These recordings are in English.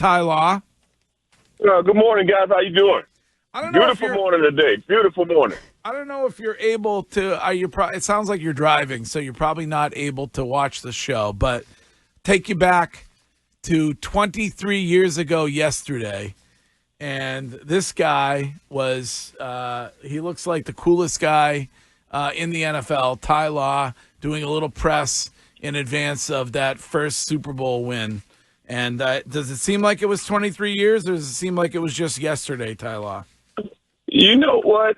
Ty Law. Good morning, guys. How you doing? I don't know. Beautiful morning today. Beautiful morning. I don't know if you're able to. It sounds like you're driving, so you're probably not able to watch the show. But take you back to 23 years ago yesterday, and this guy was. He looks like the coolest guy in the NFL. Ty Law doing a little press in advance of that first Super Bowl win. And does it seem like it was 23 years, or does it seem like it was just yesterday, Ty Law? You know what?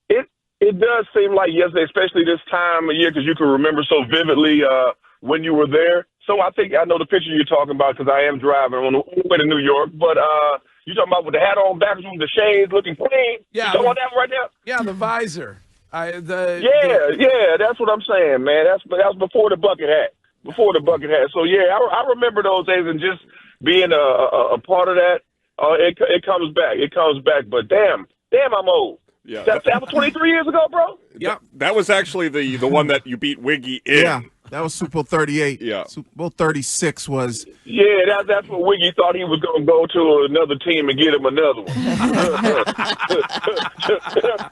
It does seem like yesterday, especially this time of year, because you can remember so vividly when you were there. So I think I know the picture you're talking about because I am driving on the way to New York. But you talking about with the hat on backwards, with the shades, looking clean? Yeah, you talking about that right now? Yeah, the visor. Yeah, that's what I'm saying, man. That was before the bucket hat. So yeah, I remember those days and just being a part of that. It comes back. But damn, I'm old. Yeah, that was 23 years ago, bro. Yeah, that was actually the one that you beat Wiggy in. Yeah, that was Super Bowl 38. Yeah, Super Bowl 36 was. Yeah, that's what Wiggy thought he was going to go to another team and get him another one.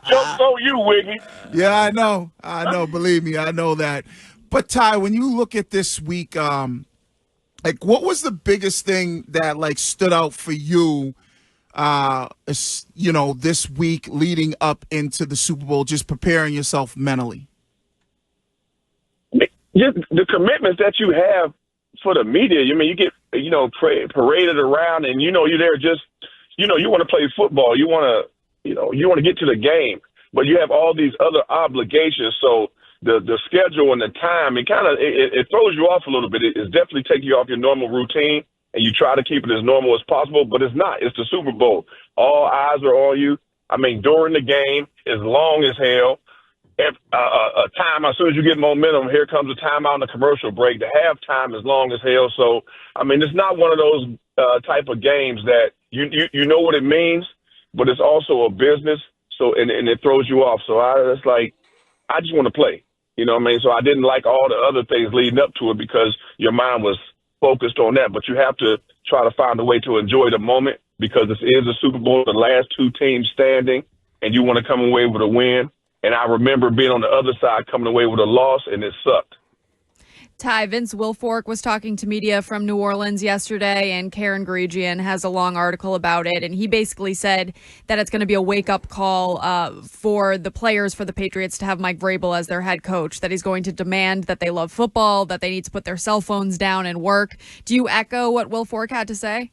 Jokes on you, Wiggy. Yeah, I know. Believe me, I know that. But Ty, when you look at this week, what was the biggest thing that stood out for you? This week leading up into the Super Bowl, just preparing yourself mentally. Just the commitments that you have for the media. I mean, you get paraded around, and you're there just you want to play football. You want to get to the game, but you have all these other obligations. So the schedule and the time, it throws you off a little bit. It's definitely taking you off your normal routine, and you try to keep it as normal as possible, but it's not. It's the Super Bowl. All eyes are on you. I mean, during the game, as long as hell. A time, as soon as you get momentum, here comes a timeout and a commercial break. The halftime is long as hell. So, I mean, it's not one of those type of games that you know what it means, but it's also a business. So, and it throws you off. So I just want to play. You know what I mean? So I didn't like all the other things leading up to it because your mind was focused on that. But you have to try to find a way to enjoy the moment because this is a Super Bowl, the last two teams standing, and you want to come away with a win. And I remember being on the other side, coming away with a loss, and it sucked. Ty, Vince Wilfork was talking to media from New Orleans yesterday, and Karen Gregian has a long article about it. And he basically said that it's going to be a wake-up call for the players for the Patriots to have Mike Vrabel as their head coach, that he's going to demand that they love football, that they need to put their cell phones down and work. Do you echo what Wilfork had to say?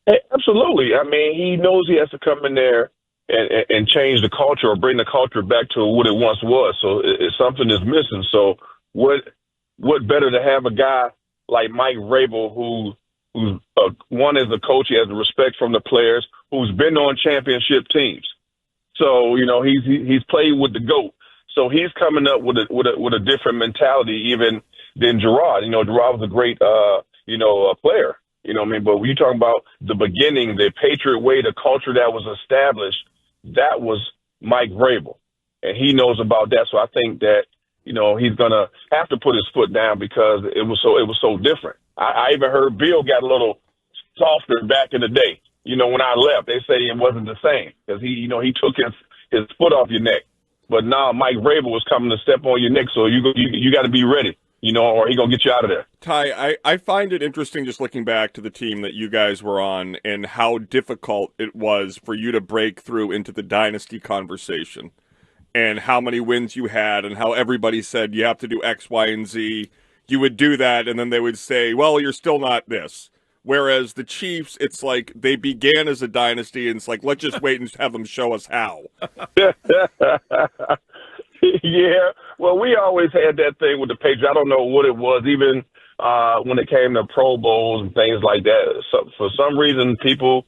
Hey, absolutely. I mean, he knows he has to come in there and change the culture or bring the culture back to what it once was. So something is missing. So what better to have a guy like Mike Vrabel who's one is a coach, he has the respect from the players, who's been on championship teams. So, he's played with the GOAT. So he's coming up with a different mentality even than Gerard. Gerard was a great player. You know what I mean? But when you're talking about the beginning, the Patriot way, the culture that was established, that was Mike Vrabel, and he knows about that. So I think that he's gonna have to put his foot down because it was so different. I even heard Bill got a little softer back in the day. When I left, they say it wasn't the same because he took his foot off your neck. But now Mike Vrabel was coming to step on your neck, so you got to be ready. Or he gonna get you out of there. Ty, I find it interesting just looking back to the team that you guys were on and how difficult it was for you to break through into the dynasty conversation and how many wins you had and how everybody said you have to do X, Y, and Z. You would do that, and then they would say, well, you're still not this. Whereas the Chiefs, it's like they began as a dynasty, and it's like, let's just wait and have them show us how. Yeah, well, we always had that thing with the Patriots. I don't know what it was, even when it came to Pro Bowls and things like that. So for some reason, people,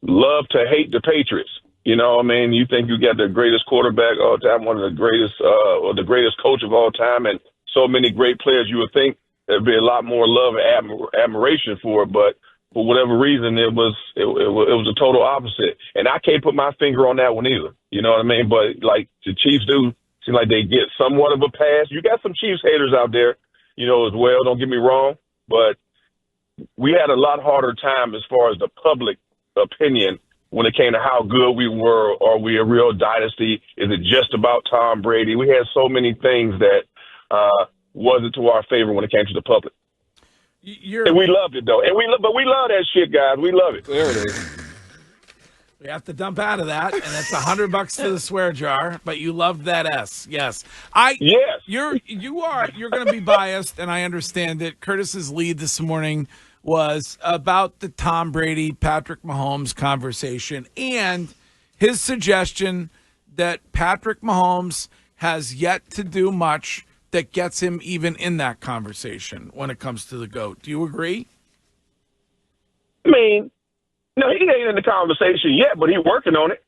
love to hate the Patriots. I mean, you think you got the greatest quarterback of all time, one of the greatest, or the greatest coach of all time, and so many great players. You would think there'd be a lot more love and admiration for it, but for whatever reason, it was a total opposite. And I can't put my finger on that one either. You know what I mean? But like the Chiefs do seem like they get somewhat of a pass. You got some Chiefs haters out there, as well. Don't get me wrong, but we had a lot harder time as far as the public opinion when it came to how good we were. Are we a real dynasty? Is it just about Tom Brady? We had so many things that wasn't to our favor when it came to the public. And we loved it though, but we love that shit, guys. We love it. There it is. We have to dump out of that, and it's $100 to the swear jar. But you loved that S, yes. Yes. You're going to be biased, and I understand it. Curtis's lead this morning was about the Tom Brady, Patrick Mahomes conversation, and his suggestion that Patrick Mahomes has yet to do much that gets him even in that conversation when it comes to the GOAT. Do you agree? I mean, no, he ain't in the conversation yet, but he's working on it.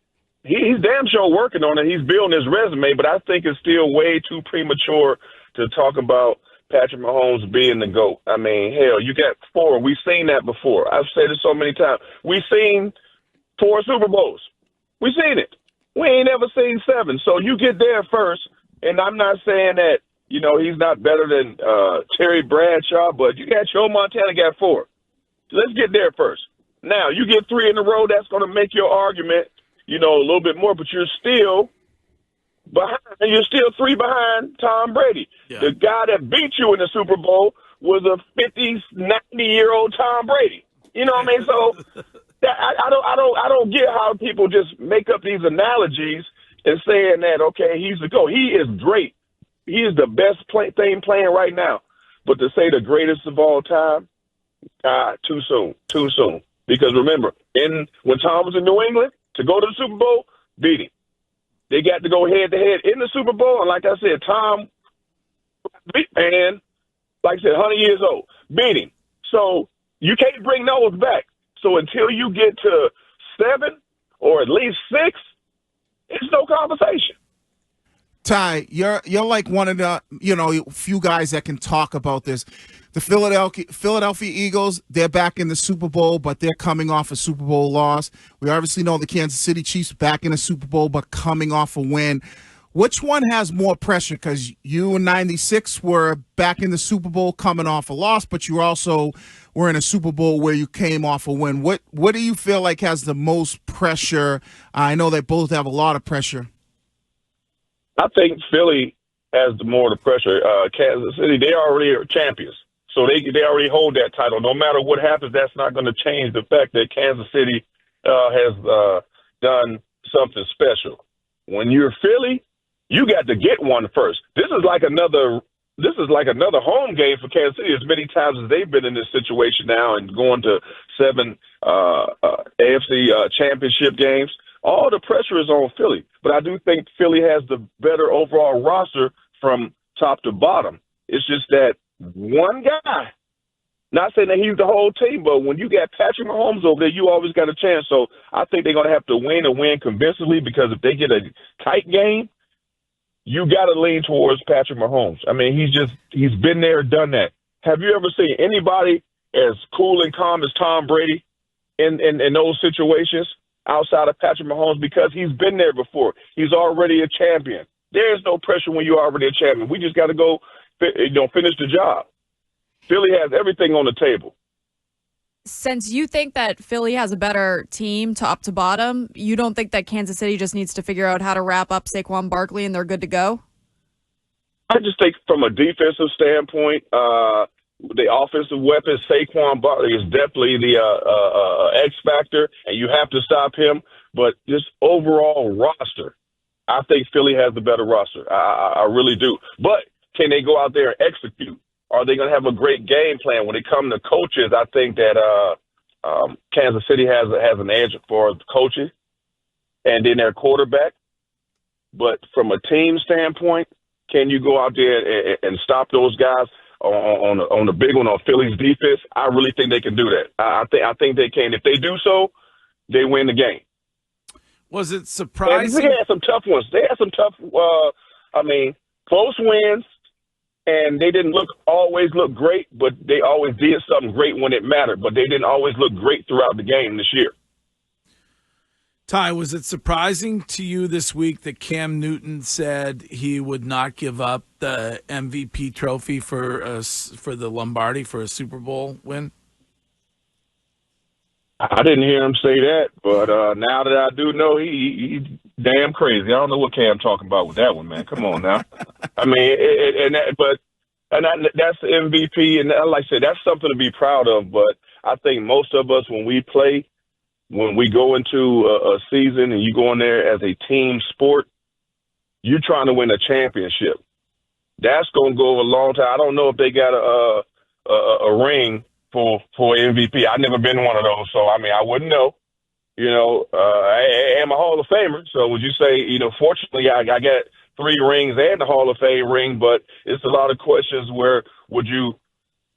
He's damn sure working on it. He's building his resume, but I think it's still way too premature to talk about Patrick Mahomes being the GOAT. I mean, hell, you got 4. We've seen that before. I've said it so many times. We've seen 4 Super Bowls. We've seen it. We ain't ever seen 7. So you get there first, and I'm not saying that, he's not better than Terry Bradshaw, but you got Joe Montana got 4. Let's get there first. Now, you get 3 in a row, that's going to make your argument, a little bit more, but you're still behind. You're still 3 behind Tom Brady. Yeah. The guy that beat you in the Super Bowl was a 50, 90-year-old Tom Brady. You know what I mean? So I don't get how people just make up these analogies and saying that, okay, he's the GOAT. He is great. He is the best thing playing right now. But to say the greatest of all time, too soon. Because remember, when Tom was in New England, to go to the Super Bowl, beat him. They got to go head-to-head in the Super Bowl, and like I said, Tom, and like I said, 100 years old, beat him. So you can't bring those back. So until you get to 7 or at least 6, it's no conversation. Ty, you're like one of the few guys that can talk about this. The Philadelphia Eagles, they're back in the Super Bowl, but they're coming off a Super Bowl loss. We obviously know the Kansas City Chiefs back in the Super Bowl, but coming off a win. Which one has more pressure? Because you in '96 were back in the Super Bowl coming off a loss, but you also were in a Super Bowl where you came off a win. What do you feel like has the most pressure? I know they both have a lot of pressure. I think Philly has more of the pressure. Kansas City, they already are champions. So they already hold that title. No matter what happens, that's not going to change the fact that Kansas City has done something special. When you're Philly, you got to get one first. This is like another home game for Kansas City. As many times as they've been in this situation now and going to 7 AFC championship games, all the pressure is on Philly. But I do think Philly has the better overall roster from top to bottom. It's just that one guy, not saying that he's the whole team, but when you got Patrick Mahomes over there, you always got a chance. So I think they're going to have to win and win convincingly, because if they get a tight game, you got to lean towards Patrick Mahomes. I mean, he's been there, done that. Have you ever seen anybody as cool and calm as Tom Brady in those situations outside of Patrick Mahomes? Because he's been there before. He's already a champion. There's no pressure when you're already a champion. We just got to go finish the job. Philly has everything on the table. Since you think that Philly has a better team top to bottom, you don't think that Kansas City just needs to figure out how to wrap up Saquon Barkley and they're good to go? I just think from a defensive standpoint, the offensive weapon, Saquon Barkley is definitely the X factor, and you have to stop him. But this overall roster, I think Philly has the better roster. I really do. But can they go out there and execute? Are they going to have a great game plan? When it comes to coaches, I think that Kansas City has an edge for the coaches and then their quarterback. But from a team standpoint, can you go out there and stop those guys on the big one on Philly's defense? I really think they can do that. I think they can. If they do so, they win the game. Was it surprising? They had some tough ones. They had some tough, close wins. And they didn't always look great, but they always did something great when it mattered. But they didn't always look great throughout the game this year. Ty, was it surprising to you this week that Cam Newton said he would not give up the MVP trophy for the Lombardi for a Super Bowl win? I didn't hear him say that, but now that I do know, he's damn crazy. I don't know what Cam talking about with that one, man. Come on now. I mean, that's the MVP, and like I said, that's something to be proud of. But I think most of us, when we play, when we go into a season and you go in there as a team sport, you're trying to win a championship. That's going to go a long time. I don't know if they got a ring for MVP. I've never been one of those, so I mean, I wouldn't know. I am a Hall of Famer, so would you say, fortunately, I got 3 rings and the Hall of Fame ring, but it's a lot of questions where would you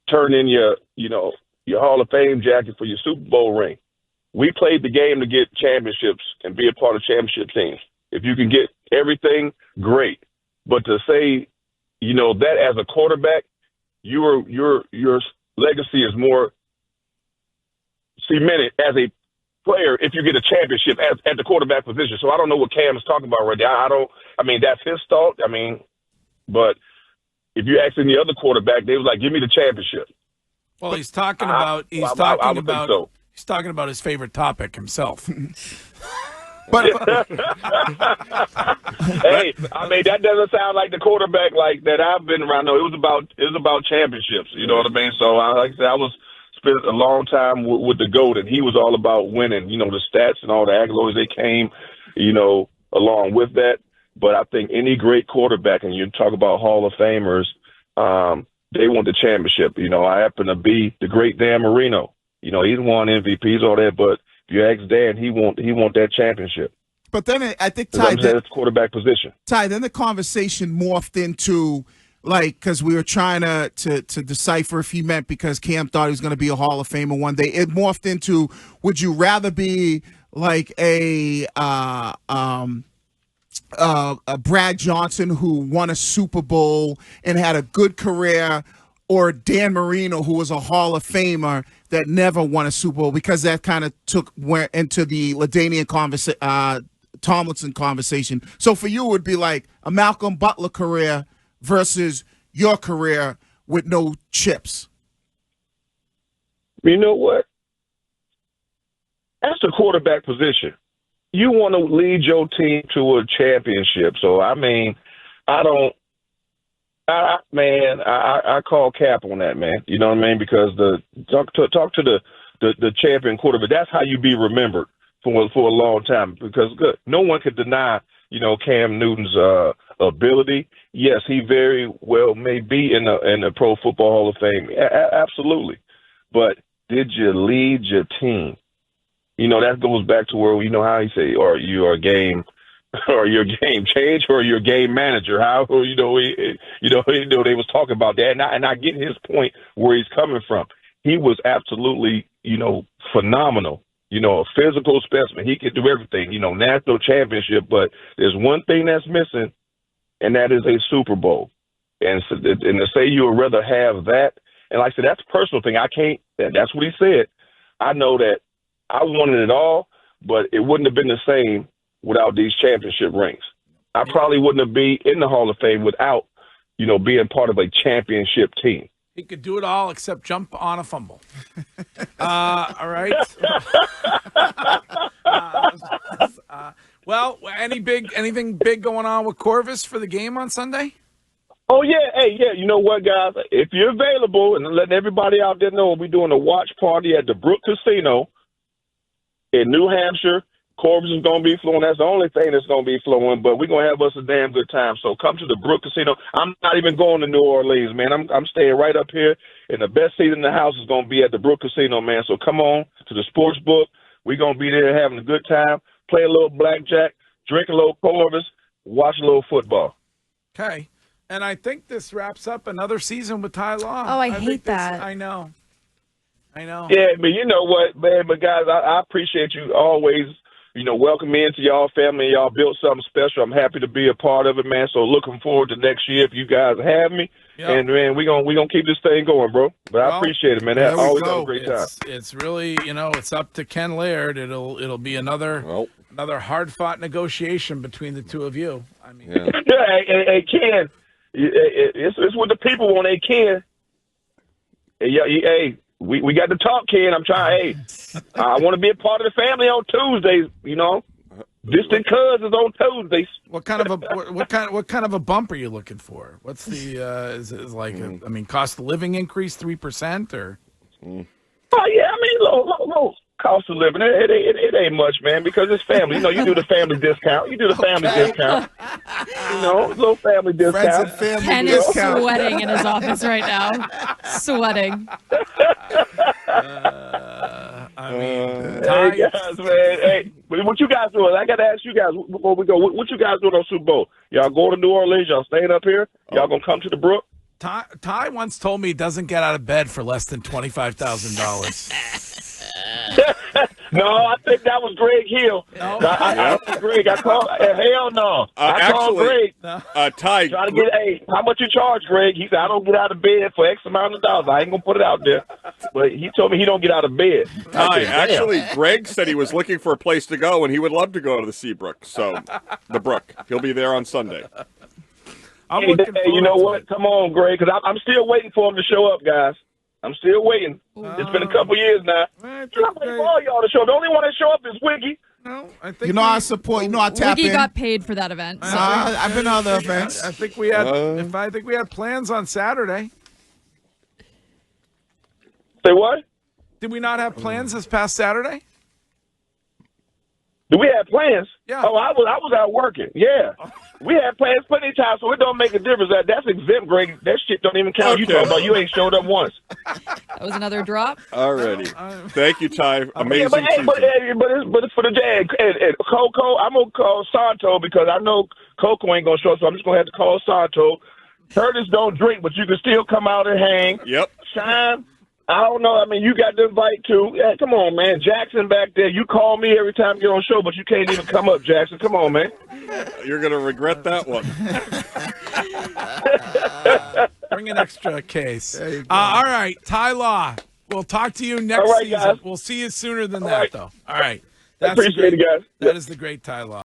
turn in your Hall of Fame jacket for your Super Bowl ring? We played the game to get championships and be a part of championship teams. If you can get everything, great. But to say, that as a quarterback, your legacy is more cemented as a player if you get a championship at the quarterback position. So I don't know what Cam is talking about right now. I mean, that's his thought. I mean, but if you ask any other quarterback, they was like, give me the championship. Well, he's talking about his favorite topic himself. But hey, I mean, that doesn't sound like the quarterback like that I've been around. No, it was about championships. You know what I mean? So like I said, I spent a long time with the GOAT, and he was all about winning. The stats and all the accolades they came, along with that. But I think any great quarterback, and you talk about Hall of Famers, they want the championship. I happen to be the great Dan Marino. He's won MVPs, all that, but if you ask Dan, he want that championship. But then I think, Ty, that's quarterback position. Ty, then the conversation morphed into, because we were trying to decipher if he meant because Cam thought he was going to be a Hall of Famer one day. It morphed into, would you rather be like a Brad Johnson who won a Super Bowl and had a good career, or Dan Marino who was a Hall of Famer that never won a Super Bowl? Because that kind of went into the LaDainian Tomlinson conversation. So for you, it would be like a Malcolm Butler career versus your career with no chips. You know what? That's the quarterback position. You want to lead your team to a championship. So, I mean, I call cap on that, man. You know what I mean? Because talk to the champion quarterback. That's how you be remembered for a long time. Because no one could deny, Cam Newton's ability. Yes, he very well may be in the Pro Football Hall of Fame. Absolutely. But did you lead your team? That goes back to where how you say, or you're a game. Or your game change, or your game manager. How they was talking about that, and I get his point where he's coming from. He was absolutely phenomenal. A physical specimen. He could do everything. National championship. But there's one thing that's missing, and that is a Super Bowl. And to say you would rather have that, and like I said, that's a personal thing. I can't. That's what he said. I know that I wanted it all, but it wouldn't have been the same without these championship rings. I probably wouldn't have been in the Hall of Fame without, being part of a championship team. He could do it all except jump on a fumble. All right. Well, anything big going on with Corvus for the game on Sunday? Oh, yeah. Hey, yeah. You know what, guys? If you're available, and letting everybody out there know, we're doing a watch party at the Brook Casino in New Hampshire. Corvus is going to be flowing. That's the only thing that's going to be flowing, but we're going to have us a damn good time. So come to the Brook Casino. I'm not even going to New Orleans, man. I'm staying right up here, and the best seat in the house is going to be at the Brook Casino, man. So come on to the sports book. We're going to be there having a good time, play a little blackjack, drink a little Corvus, watch a little football. Okay. And I think this wraps up another season with Ty Law. Oh, I hate that. I know. Yeah, but you know what, man? But, guys, I appreciate you always – welcome me into y'all family. Y'all built something special. I'm happy to be a part of it, man. So looking forward to next year if you guys have me. Yep. And, man, we're gonna keep this thing going, bro. But I appreciate it, man. I always have a great time. It's really, it's up to Ken Laird. It'll be another hard-fought negotiation between the two of you. I mean, hey, Ken, it's what the people want. Hey, Ken. Hey, we got to talk, Ken. I'm trying. Hey, I want to be a part of the family on Tuesdays. You know, distant cousins on Tuesdays. What kind of a bump are you looking for? What's the is like? Cost of living increase 3% or? Oh yeah, I mean, low cost of living. It ain't much, man, because it's family. You know, you do the family discount. You do the family discount. You know, little family discount. Ken is sweating in his office right now. Sweating. Hey guys, man. Hey, what you guys doing? I got to ask you guys before we go. What you guys doing on Super Bowl? Y'all going to New Orleans? Y'all staying up here? Y'all gonna come to the Brook? Ty once told me he doesn't get out of bed for less than $25,000. No, I think that was Greg Hill. No, I Greg. I called. Hell no. I called Greg. Ty, trying to get. Hey, how much you charge, Greg? He said I don't get out of bed for X amount of dollars. I ain't gonna put it out there, but he told me he don't get out of bed. Ty, actually, Greg said he was looking for a place to go, and he would love to go to the Seabrook. So, the Brook. He'll be there on Sunday. Hey, you know what? Come on, Greg, because I'm still waiting for him to show up, guys. I'm still waiting. It's been a couple years now. I'm waiting for all y'all to show up. The only one that show up is Wiggy. No, I think I support. I tap Wiggy in. got paid for that event. So. I've been to other events. I think we had. I think we had plans on Saturday. Say what? Did we not have plans this past Saturday? Do we have plans? Yeah. Oh, I was out working. Yeah. We had plans plenty of times, so it don't make a difference. That's exempt, Greg. That shit don't even count. Okay. You talking about you ain't showed up once. That was another drop. Alrighty. Thank you, Ty. Amazing season. But it's for the Jag. And Coco, I'm going to call Santo because I know Coco ain't going to show up, so I'm just going to have to call Santo. Curtis don't drink, but you can still come out and hang. Yep. Shine. I don't know. I mean, you got the invite too. Yeah, come on, man. Jackson back there. You call me every time you get on show, but you can't even come up, Jackson. Come on, man. You're going to regret that one. Bring an extra case. All right, Ty Law. We'll talk to you next season. Guys. We'll see you sooner than that, though. All right. Appreciate it, guys. That is the great Ty Law.